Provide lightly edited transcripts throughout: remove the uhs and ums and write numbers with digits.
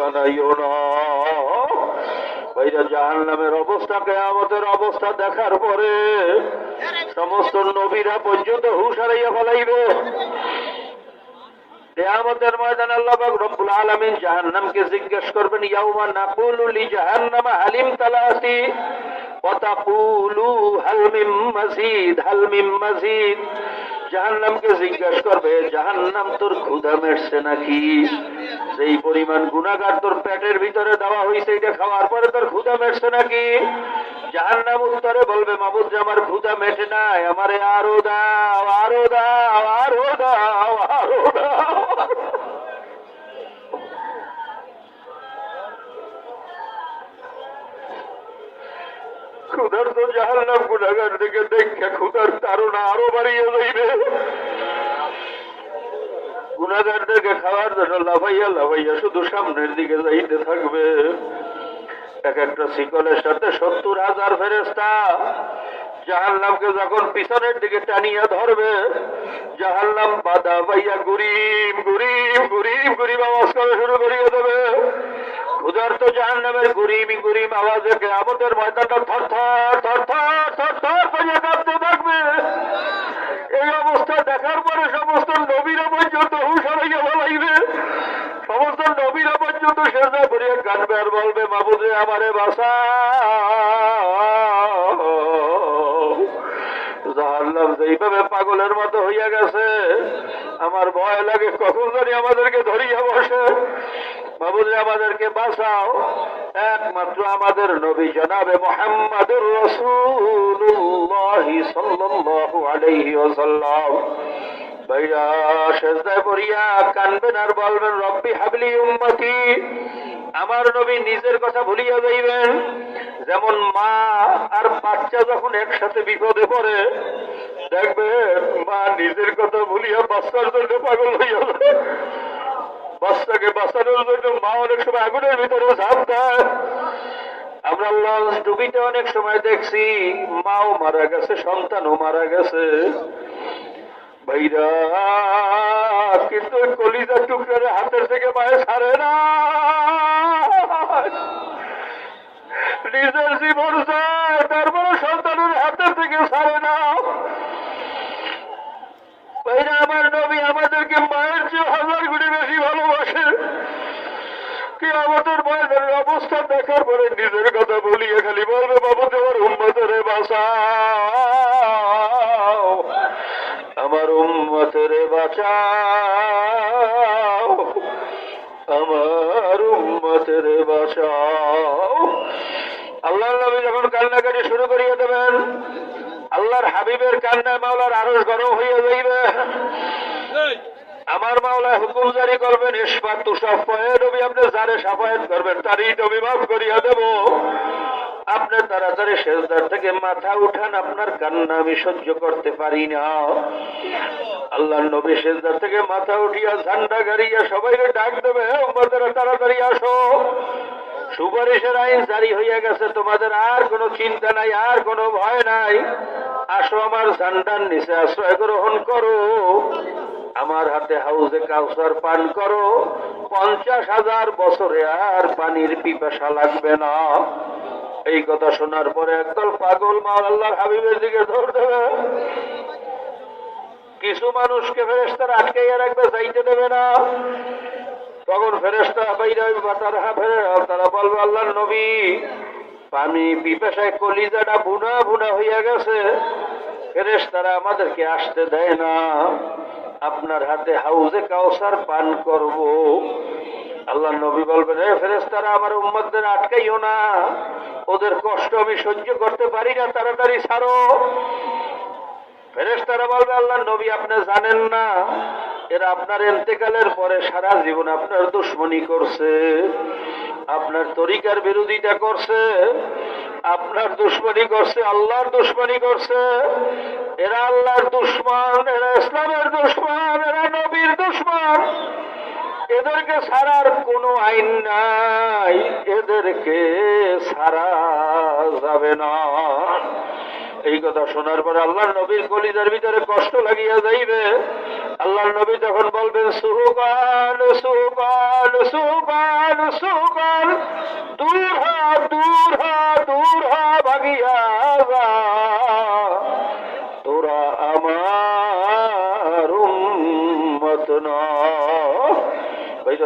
বানাইও না। ভাইরা, জাহান্নামের অবস্থা, কিয়ামতের অবস্থা দেখার পরে সমস্ত নবীরা পর্যন্ত হুঁশ হারাইয়া ফেলাইবে। কিয়ামতের ময়দানে আল্লাহ পাক রব্বুল আলামিন জাহান্নামকে জিজ্ঞেস করবেন, ইয়াউমা নাকুলু লিজাহান্নামা হালিম তালাতি ওয়া তাকুলু হাল মিন মাজিদ, হাল মিন মাজিদ। জাহান্নামকে জিজ্ঞেস করবে, জাহান্নাম তোর ক্ষুধা মেটছে নাকি? যেই পরিমাণ গুনাহগার তোর পেটের ভিতরে দেওয়া হয়েছে, এটা খাওয়ার পরে তোর ক্ষুধা মেটছে নাকি? জাহান্নাম উত্তরে বলবে, মাবুদ যে আমার ক্ষুধা মেটে নাই, আমারে আরো দাও, আরো দাও, আরো দাও, আরো দাও। ক্ষুধার তো জাহান্নাম গুনাহগার থেকে দেখে ক্ষুধার তাড়না আরো বাড়িয়ে যাইবে। গুনাহগারদেরকে খাওয়ার জন্য লাফাইয়া লাফাইয়া শুধু সামনের দিকে যাইতে থাকবে। এক একটা শিকলের সাথে 70,000 ফেরেশতা জাহান্নামকে যখন পিছনের দিকে টানিয়া ধরবে, জাহান্নাম বাধা পাইয়া গুরিম গুরিম গুরিম গুরিম আওয়াজ করে শুরু করিয়ে দেবে। ক্ষুধার্ত জাহান্নামের গুরিম গুরিম আওয়াজে কিয়ামতের ময়দানটা থরথর থরথর থরথর করে কাঁপতে থাকবে। এই অবস্থা দেখার পরে সমস্ত নবীরা পর্যন্ত হুঁশ হারাইয়া ফেলাইবে। সমস্ত নবীরা পর্যন্ত সেজদা করিয়া কাঁদবে আর বলবে, মাবুদে আমারে বাঁচাও। জাহান্নাম যেইভাবে পাগলের মতো হইয়া গেছে, আমার ভয় লাগে কখন জানি আমাদেরকে ধরিয়া বসে। মাবুদে আমাদেরকে বাঁচাও। একমাত্র আমাদের নবী জনাবে মুহাম্মদুর রাসূলুল্লাহ সাল্লাল্লাহু আলাইহি ওয়াসাল্লাম ভাইরা সেজদায় পড়িয়া কানবেন আর বলবেন, রব্বি হাবলি উম্মতি। আমার নবী নিজের কথা ভুলিয়া যাইবেন। যেমন মা আর বাচ্চা যখন একসাথে বিপদে পড়ে, দেখবেন মা নিজের কথা ভুলিয়া বাচ্চার জন্য পাগল হইয়া যায়। বাচ্চাকে বাঁচানোর জন্য মা অনেক সময় আগুনের ভিতরে ঝাঁপ দেয়। আমরা লঞ্চ ডুবিতে অনেক সময় দেখছি মাও মারা গেছে, সন্তানও মারা গেছে ভাইরা, কিন্তু কলিজার টুকরারে হাতের থেকে মায়ে ছাড়ে না। নিজের জীবন যায়, তারপরে সন্তানের হাতের থেকে ছাড়ে না। ভাইরা, আমার নবী আমাদেরকে মায়ের চেয়ে 1000 গুণে বেশি ভালোবাসে। কিয়ামতের ময়দানের অবস্থা দেখার পরে নিজের কথা বলিয়ে খালি বলবে, বাবু তোমার উম্মতের বাঁচাও, আমার উম্মতের বাঁচাও, আমার উম্মতের বাঁচাও। আল্লাহর নবী যখন কান্নাকাটি শুরু করিয়ে দেবেন, আল্লাহর হাবিবের কান্নায় মাওলার আরশ গরম হইয়া যাইবে। আমার মাওলা হুকুম জারি করবেন, ইসফা তুষাফায়ে নবী, আপনি যারে সাফায়াত করবেন তারই নবী মাফ করিয়া দেব। আপনি তাড়াতাড়ি সেজদার থেকে মাথা উঠান, আপনার কান্না আমি সহ্য করতে পারি না। আল্লাহর নবী সেজদার থেকে মাথা উঠিয়া ঝান্ডা গাড়িয়া সবাইকে ডাক দেবে, উম্মতেরা তাড়াতাড়ি আসো, সুপারিশের আইন জারি হইয়া গেছে, তোমাদের আর কোনো চিন্তা নাই, আর কোনো ভয় নাই। আসো আমার ঝান্ডার নিচে আশ্রয় গ্রহণ করো, আমার হাতে হাউজে কাউসার পান করো, 50,000 বছরে আর পানির পিপাসা লাগবে না। এই কথা শোনার পরে একদল পাগল মাওলা আল্লাহর হাবিবের দিকে দৌড় দেবে। কিছু মানুষকে ফেরেশতারা আটকাইয়া রাখবে, যাইতে দেবে না। তখন ফেরেশতা বাইরে তারা বলবে, আল্লাহর নবী, পানি পিপাসায় কলিজাটা ভুনা ভুনা হইয়া গেছে, ফেরেশতারা আমাদেরকে আসতে দেয় না, আপনার হাতে হাউজে কাউসার পান করব। আল্লাহর নবী বলবেন, হে ফেরেশতারা, আমার উম্মতদের আটকাইও না, ওদের কষ্ট আমি সহ্য করতে পারি না, তাড়াতাড়ি ছাড়ো। ফেরেশতারা বলবে, আল্লাহর নবী, আপনি জানেন না এরা আপনার ইন্তেকালের পরে সারা জীবন আপনার দুশমনি করছে, আপনার তরিকার বিরোধিতা করছে, আপনার দুশমনি করছে, আল্লাহর দুশমনি করছে। এরা আল্লাহর দুশমন, এরা ইসলামের দুশমন, এরা নবীর দুশমন। এদেরকে ছাড়ার কোনো আইন নাই, এদেরকে ছাড়া যাবে না। এই কথা শোনার পরে আল্লাহর নবীর কলিজার ভিতরে কষ্ট লাগিয়া যাইবে। আল্লাহর নবী তখন বলবেন সুবহান সুবহান সুবহান সুবহান, দূর হ দূর হ দূর হ ভাগিয়া যা, তোরা আমার উম্মত না।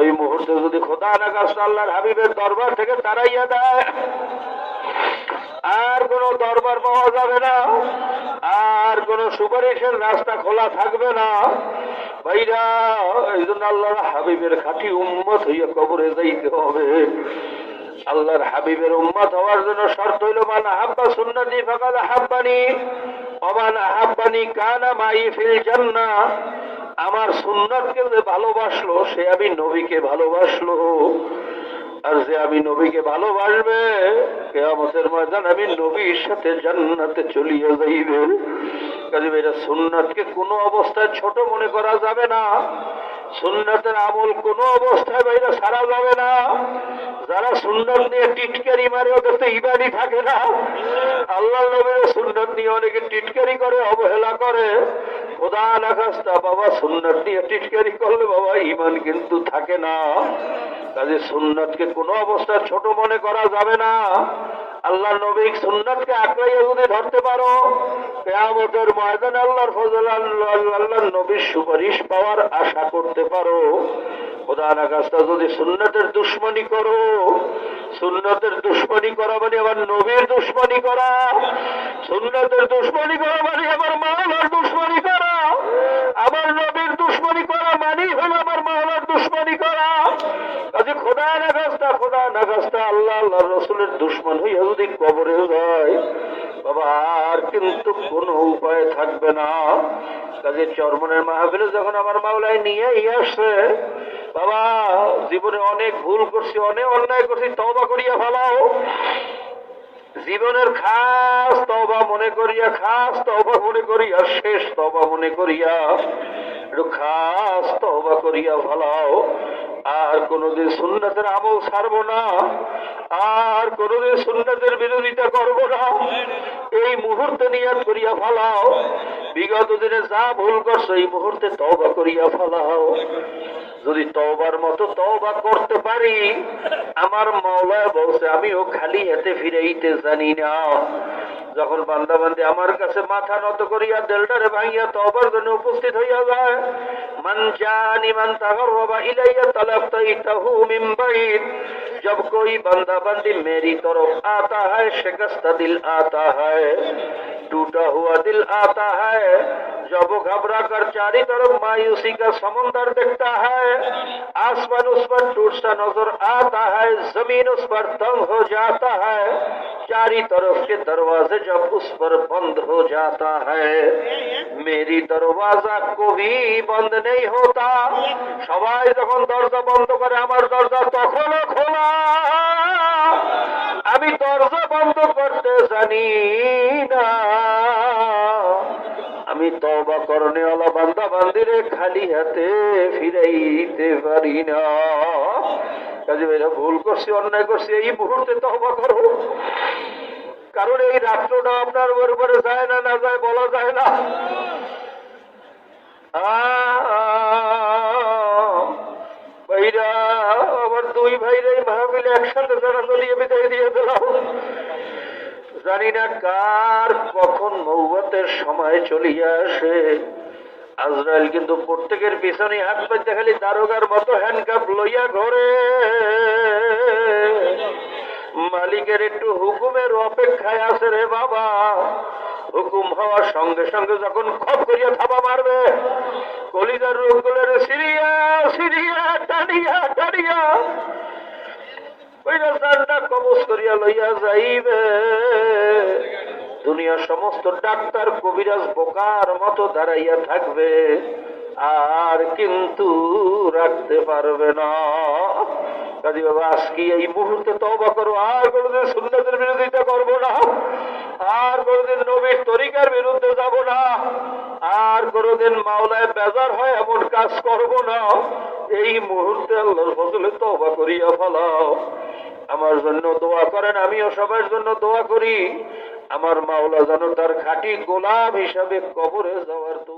ওই মুহূর্তে যদি খোদা না কাছে আল্লাহর হাবিবের দরবার থেকে তাড়াইয়া দেয়, আর কোন দরবার পাওয়া যাবে না, আর কোন সুপারিশের রাস্তা খোলা থাকবে না। ভাইরা, এই জন্য আল্লাহর হাবিবের খাঁটি উম্মত হইয়া কবরে যাইতে হবে। আল্লাহর হাবিবের উম্মত হওয়ার জন্য শর্ত হইল মান আহাব্বা সুন্নতি ফাকাদ আহাব্বানি ওয়া মান আহাব্বানি কানা মাই ফিল জান্নাহ। আমার সুন্নতকে যে ভালোবাসলো সে আমি নবীকে ভালোবাসলো, আর যে আমি নবীকে ভালোবাসবে কিয়ামতের ময়দান আমি নবীর সাথে জান্নাতে চলিয়ে যাইবে। কাজে এটা সুন্নতকে কোনো অবস্থায় ছোট মনে করা যাবে না। সুন্নতের আমল কোন অবস্থায় বাইরে ছাড়া যাবে না। যারা সুন্নত নিয়ে টিটকারি মারে ওদের তো ইমানই থাকে না। আল্লাহ নবীর সুন্নত নিয়ে অনেকে টিটকারি করে, অবহেলা করে। খোদা না খাস্তা বাবা, সুন্নত নিয়ে টিটকারি করলে বাবা ইমান কিন্তু থাকে না। কাজে সুন্নতকে কোনো অবস্থায় ছোট মনে করা যাবে না। আল্লাহ নবী সুন্নতকে আঁকড়াইয়া যদি ধরতে পারো, কিয়ামতের ময়দানে আল্লাহর ফজল আল্লাহর নবীর সুপারিশ পাওয়ার আশা করতে পারো। খোদা না খাস্তা যদি সুন্নতের দুশ্মনী করো, সুন্নতের দুশ্মনী করা মানে আমার নবীর দুশ্মনী করা, সুন্নতের দুশ্মনী করা মানে আমার মাওলার দুশ্মনী করা, আমার নবীর দুশ্মনী করা মানেই হলো আমার মাওলার দুশ্মনী করা। কাজে খোদা না খাস্তা আল্লাহ আল্লাহর রাসূলের দুশ্মন হইয়া যদি কবরে যায় বাবা, আর কিন্তু কোনো উপায় থাকবে না। কাজে চরমনের মাহফিলে যখন আমার মাওলাই নিয়েই আসছে, বাবা জীবনে অনেক ভুল করছি, অনেক অন্যায় করছি, তওবা করিয়া ফেলাও। জীবনের খাস তওবা মনে করিয়া, খাস তওবা মনে করিয়া, শেষ তওবা মনে করিয়া একটু খাস তওবা করিয়া ফেলাও। আর কোনদিন সুন্নতের আমল ছাড়বো না, আর কোনদিন সুন্নতের বিরোধিতা করব না। এই মুহূর্তে নিয়ত করিয়া ফেলাও। বিগত দিনে যা ভুল করছো এই মুহূর্তে তওবা করিয়া ফেলাও। যদি তওবার মতো তওবা করতে পারি, আমার মাওলা বলছে আমিও খালি হাতে ফিরাইতে জানি না। যখন বান্দা বান্দি আমার কাছে মাথা নত করিয়া দিলটারে ভাঙিয়া তওবার জন্য উপস্থিত হইয়া যায়, মান জানি মান তাগাররাবা ইলাইয়া তালাক্তাইতাহু মিন বাইত। जब कोई बंदा बंदी मेरी तरफ आता है, शिकस्त दिल आता है, टूटा हुआ दिल आता है, जब वो घबरा कर चारी तरफ मायूसी का समंदर देखता है, आसमान उस पर टूट सा नजर आता है, जमीन उस पर तंग हो जाता है, चारी तरफ के दरवाजे जब उस पर बंद हो जाता है, मेरी दरवाजा को भी बंद नहीं होता। সবাই যখন দরজা বন্ধ করে আমার দরজা তখনও খোলা। আমি দরজা বন্ধ করতে জানি না। আমি তওবা করনেওয়ালা বান্দা বান্দিরে খালি হাতে ফিরাইতে পারি না। কাজে ভাইরা ভুল করছি, অন্যায় করছি, এই মুহূর্তে তওবা করো। কারণ এই রাত্রটা আপনার উপরে যায় না, না যায় বলা যায় না। ভাইরা আমার দুই ভাইরা এই মাহফিলে একসাথে যারা চলিয়ে বিদায় দিয়ে দিলাম। জানি না কার কখন মৌবতের সময় চলিয়া আসে। আজরাইল কিন্তু প্রত্যেকের পিছনে হাত পাইতে খালি দারোগার মতো হ্যান্ডকাপ লইয়া ঘরে। মালিকের একটু হুকুমের অপেক্ষায় আছে রে বাবা। হুকুম হওয়ার সঙ্গে সঙ্গে যখন খপ করিয়া থাবা মারবে, কলিজার রোগগুলোর সিরিয়া সিরিয়া টানিয়া টানিয়া ওইটা জানটা কবজ করিয়া লইয়া যাইবে। দুনিয়ার সমস্ত ডাক্তার কবিরাজ বোকার মতো দাঁড়াইয়া থাকবে, আর কিন্তু রাখতে পারবে না। কাজী বাবা আজকে এই মুহূর্তে তওবা করো, আর কোনোদিন সুন্নতের বিরোধিতা করবো না, আর কোনোদিন নবীর তরিকার বিরুদ্ধে যাব না, আর কোনোদিন মাওলায় বেজার হয় এমন কাজ করব না। এই মুহূর্তে আল্লাহর ফজলে তওবা করিয়া ফেলাও। আমার জন্য দোয়া করেন, আমিও সবার জন্য দোয়া করি। আমার মাওলা যেন তার খাঁটি গোলাম হিসাবে কবরে যাওয়ার তো